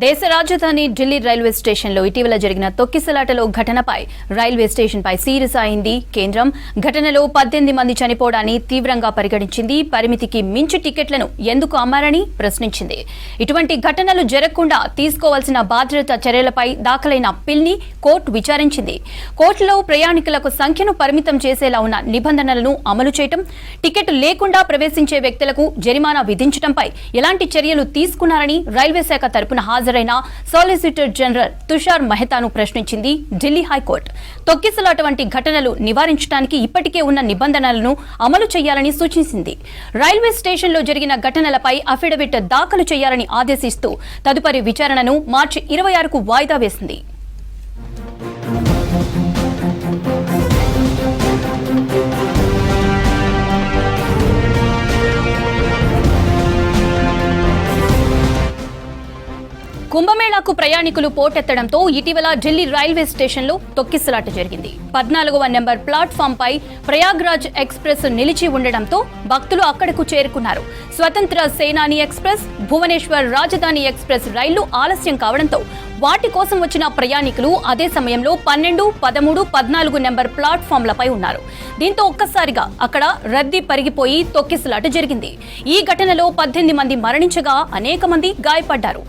దేశ రాజధాని ఢిల్లీ రైల్వే స్టేషన్లో ఇటీవల జరిగిన తొక్కిసలాటలో ఘటనపై రైల్వే స్టేషన్పై సీరియస్ అయింది కేంద్రం. ఘటనలో 18 మంది చనిపోవడాన్ని తీవ్రంగా పరిగణించింది. పరిమితికి మించి టికెట్లను ఎందుకు అమ్మారని ప్రశ్నించింది. ఇటువంటి ఘటనలు జరగకుండా తీసుకోవాల్సిన భద్రతా చర్యలపై దాఖలైన అప్పీల్ని కోర్టు విచారించింది. కోర్టులో ప్రయాణికులకు సంఖ్యను పరిమితం చేసేలా ఉన్న నిబంధనలను అమలు చేయటం, టికెట్ లేకుండా ప్రవేశించే వ్యక్తులకు జరిమానా విధించడంపై ఎలాంటి చర్యలు తీసుకున్నారని రైల్వే శాఖ తరపున హాజరైన సాలిసిటర్ జనరల్ తుషార్ మెహతాను ప్రశ్నించింది ఢిల్లీ హైకోర్టు. తొక్కిసలాట వంటి ఘటనలు నివారించడానికి ఇప్పటికే ఉన్న నిబంధనలను అమలు చేయాలని సూచించింది. రైల్వే స్టేషన్లో జరిగిన ఘటనలపై అఫిడవిట్ దాఖలు చేయాలని ఆదేశిస్తూ తదుపరి విచారణను మార్చి 26కు వాయిదా వేసింది. కుంభమేళాకు ప్రయాణికులు పోటెత్తడంతో ఇటీవల ఢిల్లీ రైల్వే స్టేషన్లో తొక్కిసలాట జరిగింది. 14వ నెంబర్ ప్లాట్ఫామ్ పై ప్రయాగ్రాజ్ ఎక్స్ప్రెస్ నిలిచి ఉండడంతో భక్తులు అక్కడకు చేరుకున్నారు. స్వతంత్ర సేనాని ఎక్స్ప్రెస్, భువనేశ్వర్ రాజధాని ఎక్స్ప్రెస్ రైళ్లు ఆలస్యం కావడంతో వాటి కోసం వచ్చిన ప్రయాణికులు అదే సమయంలో 12, 13, 14 నెంబర్ ప్లాట్ఫామ్లపై ఉన్నారు. దీంతో ఒక్కసారిగా అక్కడ రద్దీ పరిగిపోయి తొక్కిసలాట జరిగింది. ఈ ఘటనలో 18 మంది మరణించగా అనేక మంది గాయపడ్డారు.